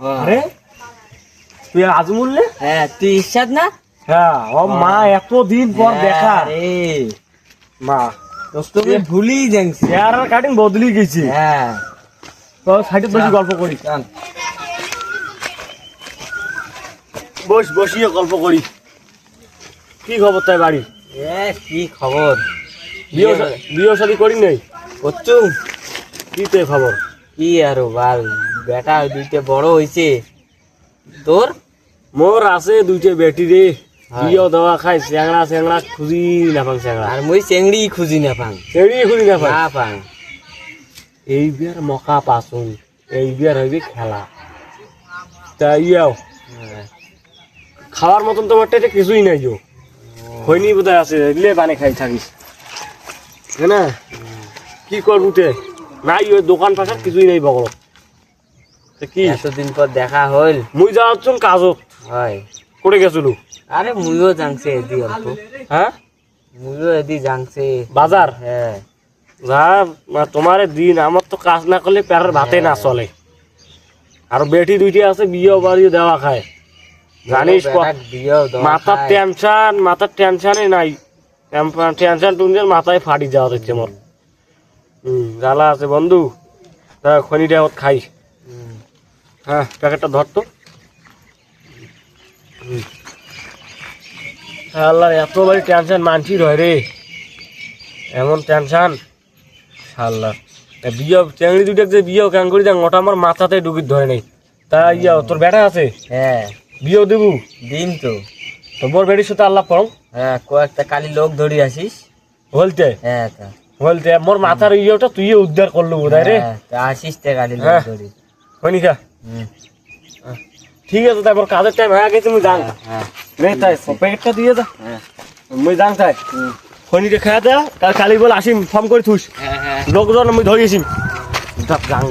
আরে তুই আজমুল নে? হ্যাঁ তুই ইরশাদ না? হ্যাঁ ও মা এতদিন পর দেখা রে মা তুমি ভুলি যাচ্ছি। চেহারা কাটিং বদলি গেছি। হ্যাঁ তো সাইডে বসে গল্প করি, বসিয়ে গল্প করি। কি খবর তাই বাড়ি? কি খবর? বিয়ে শাদী করি নাই করছু? কি তে খবর? কি আরো বাল বেটা দুইটা বড় হইছে। তোর? মোর আছে দুইটা বেটি রে, বিয়ে দেওয়া খাই চেংড়া চেংড়া খুঁজি না পাং চেংড়া। আর মই চেংড়ি খুঁজি না পাং। চেংড়ি খুঁজি না পাং। না পাং। এই বিয়ার মকা পাচুন, এই বিয়ার হইবে খেলা। তা ইয়াও খাওয়ার মতন তোমার এটা কিছুই নাই যো, হয়নি বোধহয় আছে এগুলো বানে খাই থাকিস না। কি করবো তে নাই, ওই দোকান পাশার কিছুই নাই বগল। কি এতদিন পর দেখা হইল। মুই যাওয়ার কাজত হয় করে গেছিলু। আরে মুইও জানছে এদি অল্প। হ্যাঁ মুইও এদি জানছে বাজার। হ্যাঁ যা তোমারে দিন, আমার তো কাজ না করলে প্যারের ভাতে না চলে। আর বেটি দুইটি আছে বিয়ে বাড়ি দেওয়া খায় জানিস। মাথার টেনশন, মাথার টেনশনই নাই। টেনশন টুনশন মাথায় ফাটি যাওয়া হচ্ছে মোর। জ্বালা আছে বন্ধু। খনিটা খাই। হ্যাঁ প্যাকেটটা ধরতো। আল্লাহ এত বাড়ি টেনশন মানসির হয় রে, এমন টেনশন। আল্লাহ বিয়ে চেংড়ি দুইটা যে বিয়ে কেন করি দেখ, ওটা আমার মাথাতে ঢুকি ধরে নেই। তা ইয়া তোর বেটা আছে? হ্যাঁ বিয়েও দেবু দিন তো। তোর বেটির সাথে আল্লাহ পড়ম। হ্যাঁ কয়েকটা কালি লোক ধরি আসিস বলতে হ্যাঁ তা বলতে মোর মাথার ইয়েটা তুই উদ্ধার করলু বোধহয় রে। তা আসিস তে কালি লোক ধরি। হয়নি খা? ঠিক আছে তাই মোর কাজের টাইম হয়ে গেছে, মুই যাং। হ্যাঁ তাই প্যাকেটটা দিয়ে যা, মুই যাং তাই। খনিটা খেয়ে দে, কাল কালি বল আসিম ফর্ম করে থুস। লোকজন আমি ধরিয়েছিম যাং।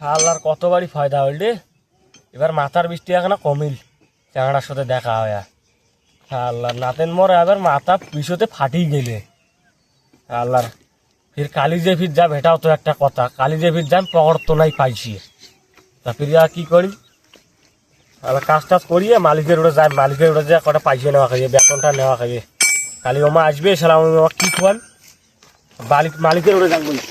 শালার কত বাড়ি ফায়দা হইল রে। এবার মাথার বৃষ্টি এখন কমিল, চ্যাংড়ার সাথে দেখা হয়। আল্লাহ নাতেন মোর এবার মাথা পিছতে ফাটি গেলে। আল্লাহর ফির কালি যে ফির যাব, এটাও তো একটা কথা। কালি যে ফির যাম পকড় তো নাই পাইছি। তা ফির কি করি, কাজ টাজ করিয়ে মালিকের ওটা যায়, মালিকের ওটা যায় কটা পাইছে নেওয়া খাইয়ে, বেতনটা নেওয়া খাইয়ে। কালি ওমা আসবে সালাম কি খোয়ান, মালিকের ওটা যাক বলি।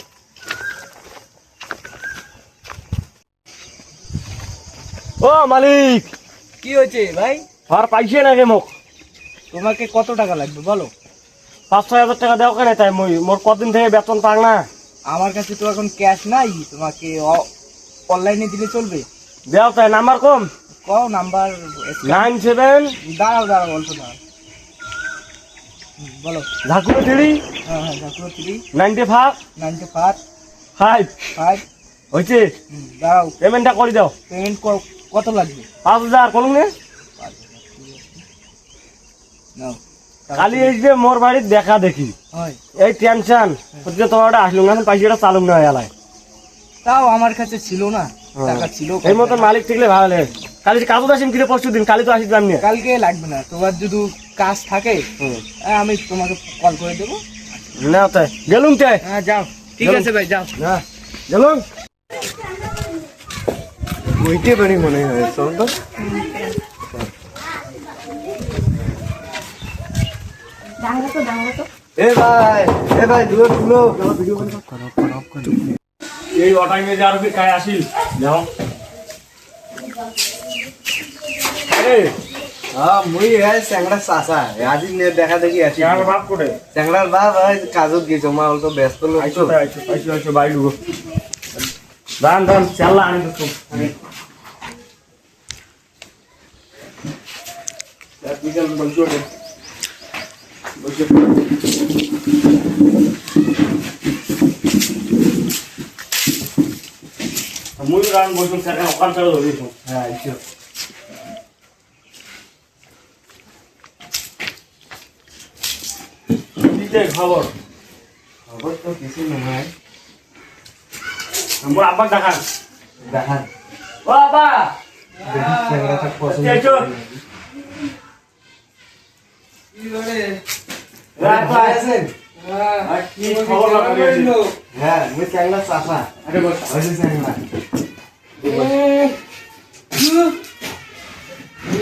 ও মালিক, কি হয়েছে ভাই? আর পাইছে নাকি মোক? তোমাকে কত টাকা লাগবে বলো? 5-6 হাজার টাকা দেওয়া কেন তাই? মোর কদিন থেকে বেতন পাক না। আমার কাছে তো এখন ক্যাশ নাই, তোমাকে অনলাইনে দিলে চলবে? দেও তাই। নাম্বার কম কও নাম্বার। 97 দাঁড়াও অল্প দাঁড়াও। বলো। ঝাঁকুড়ো 3 হ্যাঁ ঝাঁকুড়ো 3 95 95 5 5 হয়েছে। দাঁড়াও পেমেন্টটা করে দাও। পেমেন্ট কত লাগবে? 5,000 করুন নে। নাও কালি আসবে মোর বাড়ির দেখা দেখি। হয় এই টেনশন হচ্ছে তোমার ওটা আসলুম না, পয়সাটা চালুম না এলায়। তাও আমার কাছে ছিল না, টাকা ছিল। এই মতন মালিক থাকলে ভালো লাগে। কালি কাজও আসিম কিরে পরশু দিন, কালি তো আসিলাম না। কালকে লাগবে না, তোমার যদি কাজ থাকে আমি তোমাকে কল করে দেবো। না তাই গেলুম তাই। হ্যাঁ যাও, ঠিক আছে ভাই যাও। হ্যাঁ গেলুম। ওইতে বাড়ি মনে হয় চল তো। এ ভাই দূরে শুনো ভিডিও করো। এই অটাইমে যে আর কি কায় আসিল যাও। এই হ্যাঁ মুই হ্যাঁ চ্যাংড়া চাচা আজি নে দেখা দেখি আছি। কার বাপ কোটে? চ্যাংড়ার বাপ ভাই কাজত গেছে, মা তো ব্যস্ত লোক। আইছো বাড়ি ঢুকো। দান চাল্লা আনি তো বিকাল বলছো রে বলছো। মুই রান বসুন স্যার ওখান থেকে ধরেছো। হ্যাঁ আইছো। খবর খবর তো কিছু নয়। আমার আব্বা দেখান দেখান ও আব্বা চ্যাংড়াটা পছন্দ। খবর হ্যাঁ মুই চ্যাংড়া চাচা। আরে বস হয়েছে চ্যাংড়া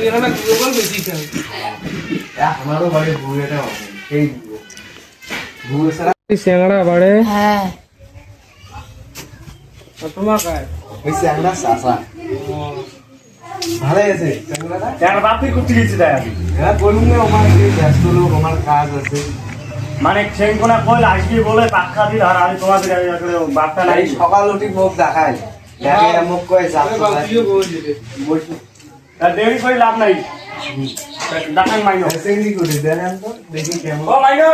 এখানে গ্লোবাল বেশি খাই আমারও বাড়ি বুয়েটা এই বুয়ে সারা স্যাংড়া বাড়ে হ্যাঁ তোমার খায় ওই স্যাংরা সাসা ভালো আছে স্যাংরাটা চ্যাংড়া বাপি করতে গেছি তাই আমি হ্যাঁ বলুন না আমার এই ব্যস্ত লোক আমার কাজ আছে মানে সেঙ্কোনা কল আসবি বলে পাক্কা দিল আর আমি তোমাদের বাপটা নাই এই সকাল উঠি মুখ দেখায় দেখে মুখ কয়ে বাপিও তা দেরি করে লাভ নাই দেখান মাইনো সেন্ডি করে দেন তো দেখি কেমন ও মাইনো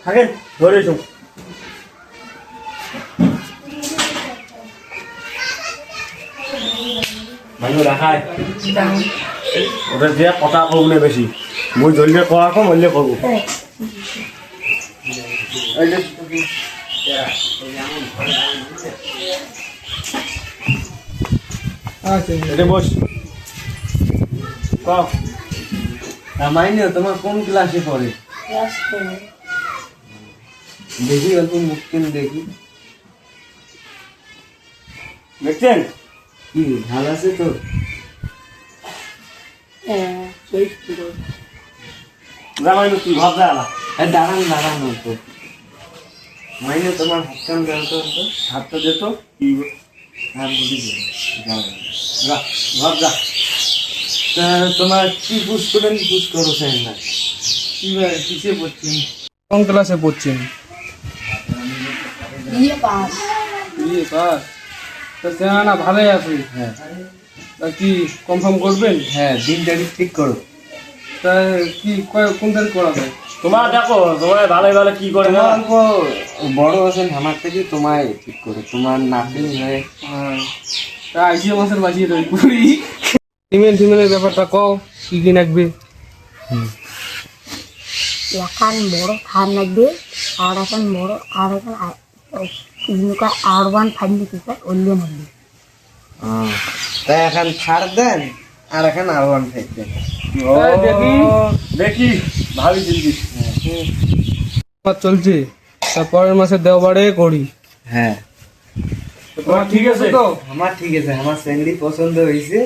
থাকেন ধরে এসো মাইনো দেখায় ওদের দিয়ে কথা কম নেই বেশি মুই ধরলে করা কম হইলে করবো এটা বস কও মাইনে তোমার কোন ক্লাসে পড়ে দেখি অল্প মুখ কেন দেখি দেখছেন কি ভালো আছে তো মাইনো তুই ভাব যায় না দাঁড়ান দাঁড়ান তো মাইনে তোমার হাতটান দেন তো হাতটা দে তো হাত বুঝি যাও যা ভাব যা তা তোমার কি পুষ করেন পুষ করো চাই না কিসে পড়ছেন কোন ক্লাসে পড়ছেন বিয়ে পাস বিয়ে পাস তো স্যাংড়া ভালোই আছে হ্যাঁ তা কি কনফার্ম করবেন হ্যাঁ দিন তারিখ ঠিক করো তা কি কোন তারিখ করা যায় তোমার দেখো তোমার ভালো ভালো কি করে না তোমার অল্প বড় আছেন আমার থেকে তোমায় ঠিক করে তোমার নাতি হয়ে হ্যাঁ তা আইসিএ মাসের বাজিয়ে দেয় পুরি ফিমেলের ব্যাপারটা কও কি কি লাগবে এখন বড় থার লাগবে আর এখন বড় আর এখন R15 নিতে চাই ওল্লে লাগবে তাই এখন ছাড় দেন আর এখন আর ওয়ান ফাইভ দেন তাই দেখি দেখি ভাবি জিনিস আমার চলছে তা পরের মাসে দেওবারে করি হ্যাঁ তোমার ঠিক আছে তো আমার ঠিক আছে আমার স্যান্ডি পছন্দ হয়েছে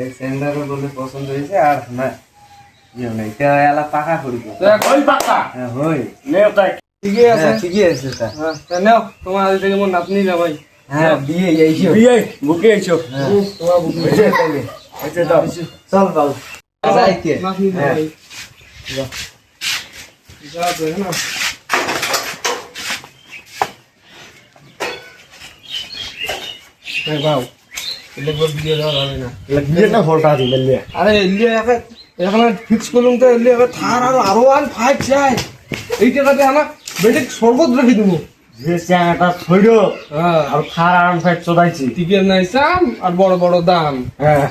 এই স্যান্ডারও বলে পছন্দ হয়েছে আর আমার ইয়ে নেই তা এলা পাকা করি তো ওই পাক্কা হ্যাঁ হই নে তাই ঠিকই আছে হ্যাঁ ঠিকই আছে স্যার হ্যাঁ তা নাও তোমার আজ থেকে মোর নাতনি যাবাই হ্যাঁ বিয়ে এইছো বিয়ে বুকে আইছো হ্যাঁ তোমার বুঝি বুঝে তাইলে আচ্ছা দাও চল বাল যাইতে নাতনি হ্যাঁ যাবাই যা তো না বাউ এলে বিয়ে দেওয়া যাবে না বিয়ে না ফলটা দি বললে আরে এলি এখন ফিক্স করলাম তো এলি এখন থার আরো 15 চাই এই টাকাতে আমার বেটে সর্বত রেখে দেবো যে চ্যাংটা ছইড়ো হ্যাঁ আর খার আরাম ফাইট চোদাইছি টিকের নাই চাম আর বড় বড় দাম হ্যাঁ